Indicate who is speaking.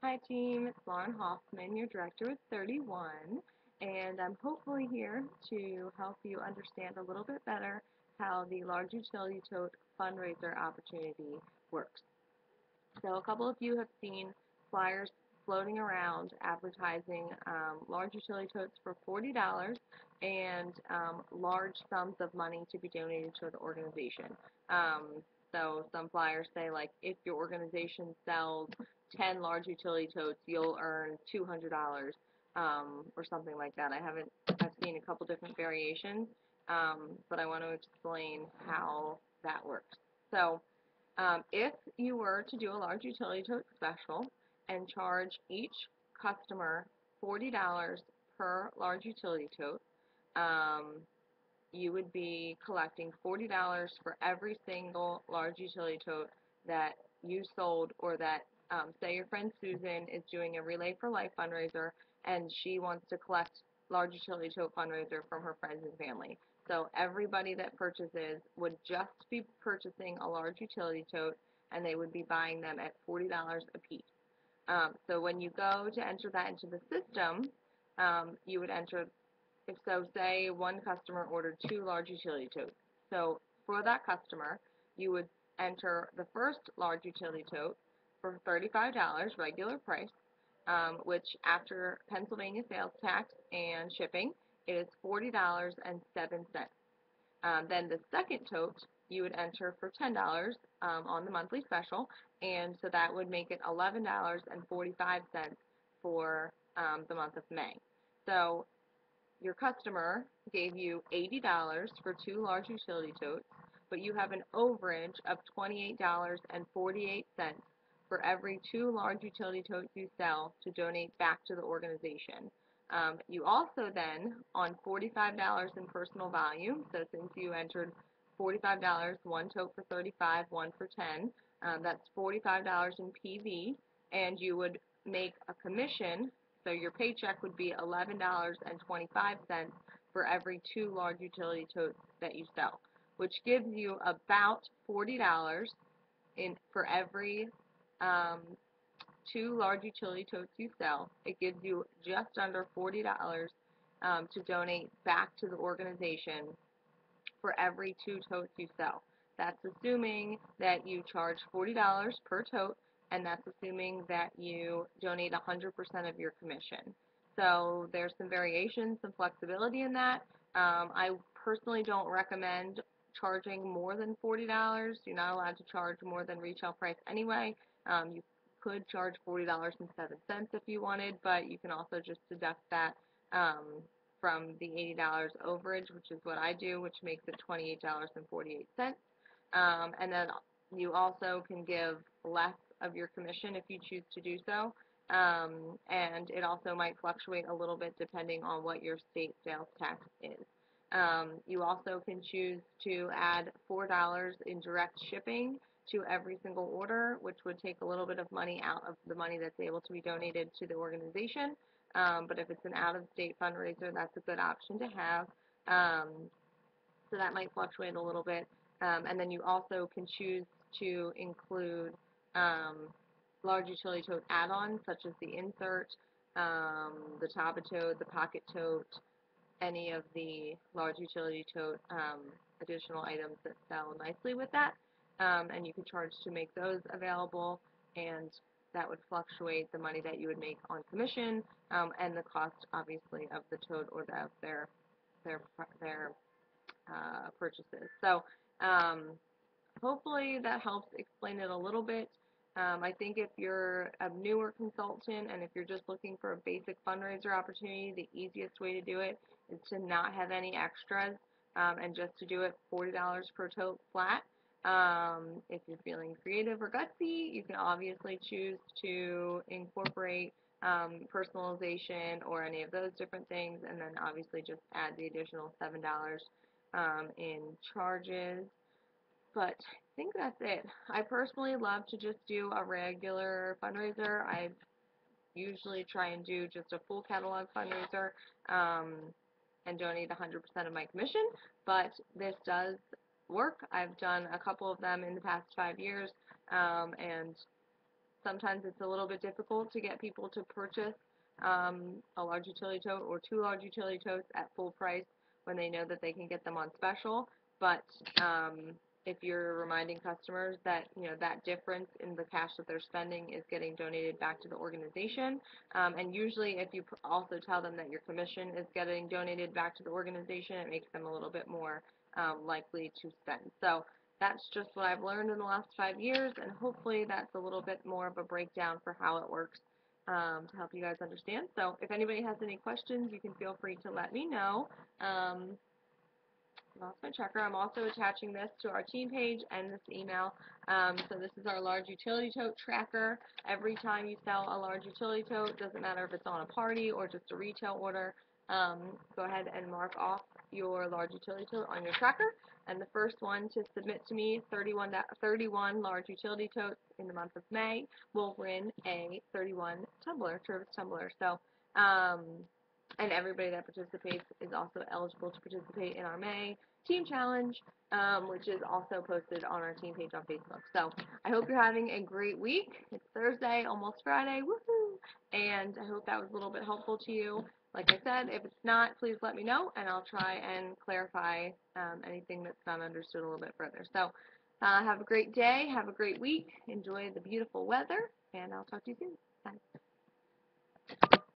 Speaker 1: Hi team, it's Lauren Hoffman, your director with 31, and I'm hopefully here to help you understand a little bit better how the large utility tote fundraiser opportunity works. So a couple of you have seen flyers floating around advertising large utility totes for $40 and large sums of money to be donated to the organization. So some flyers say like if your organization sells 10 large utility totes, you'll earn $200 or something like that. I've seen a couple different variations, but I want to explain how that works. So if you were to do a large utility tote special and charge each customer $40 per large utility tote, um, you would be collecting $40 for every single large utility tote that you sold, or that, say your friend Susan is doing a Relay for Life fundraiser and she wants to collect large utility tote fundraiser from her friends and family. So everybody that purchases would just be purchasing a large utility tote, and they would be buying them at $40 a piece. So when you go to enter that into the system, you would enter, if so, say one customer ordered 2 large utility totes. So for that customer, you would enter the first large utility tote for $35 regular price, which after Pennsylvania sales tax and shipping is $40.07. Then the second tote you would enter for $10 on the monthly special, and so that would make it $11.45 for the month of May. So your customer gave you $80 for 2 large utility totes, but you have an overage of $28.48 for every 2 large utility totes you sell to donate back to the organization. You also then, on $45 in personal value, so since you entered $45, one tote for 35, one for 10, that's $45 in PV, and you would make a commission, so your paycheck would be $11.25 for every 2 large utility totes that you sell, which gives you about $40 for every um, 2 large utility totes you sell. It gives you just under $40 to donate back to the organization for every 2 totes you sell. That's assuming that you charge $40 per tote, and that's assuming that you donate 100% of your commission. So there's some variations, some flexibility in that. I personally don't recommend charging more than $40. You're not allowed to charge more than retail price anyway. You could charge $40.07 if you wanted, but you can also just deduct that from the $80 overage, which is what I do, which makes it $28.48. And then you also can give less of your commission if you choose to do so. And it also might fluctuate a little bit depending on what your state sales tax is. You also can choose to add $4 in direct shipping to every single order, which would take a little bit of money out of the money that's able to be donated to the organization. But if it's an out-of-state fundraiser, that's a good option to have. Um, so that might fluctuate a little bit. And then you also can choose to include large utility tote add-ons, such as the insert, the Tote tote, the pocket tote, any of the large utility tote additional items that sell nicely with that. And you can charge to make those available, and that would fluctuate the money that you would make on commission and the cost, obviously, of the tote or of their purchases. So hopefully that helps explain it a little bit. I think if you're a newer consultant and if you're just looking for a basic fundraiser opportunity, the easiest way to do it is to not have any extras and just to do it $40 per tote flat. If you're feeling creative or gutsy, you can obviously choose to incorporate personalization or any of those different things, and then obviously just add the additional $7 in charges. But I think that's it. I personally love to just do a regular fundraiser. I usually try and do just a full catalog fundraiser and donate 100% of my commission, but this does work. I've done a couple of them in the past 5 years, and sometimes it's a little bit difficult to get people to purchase a large utility tote or 2 large utility totes at full price when they know that they can get them on special. But if you're reminding customers that that difference in the cash that they're spending is getting donated back to the organization, and usually if you also tell them that your commission is getting donated back to the organization, it makes them a little bit more likely to spend. So that's just what I've learned in the last 5 years, and hopefully that's a little bit more of a breakdown for how it works to help you guys understand. So if anybody has any questions, you can feel free to let me know. Lost my checker. I'm also attaching this to our team page and this email. So this is our large utility tote tracker. Every time you sell a large utility tote, doesn't matter if it's on a party or just a retail order, go ahead and mark off your large utility tote on your tracker. And the first one to submit to me 31 large utility totes in the month of May will win a 31 tumbler, service tumbler. So and everybody that participates is also eligible to participate in our May Team Challenge, which is also posted on our team page on Facebook. So I hope you're having a great week. It's Thursday, almost Friday, woohoo! And I hope that was a little bit helpful to you. Like I said, if it's not, please let me know, and I'll try and clarify anything that's not understood a little bit further. So have a great day, have a great week, enjoy the beautiful weather, and I'll talk to you soon. Bye.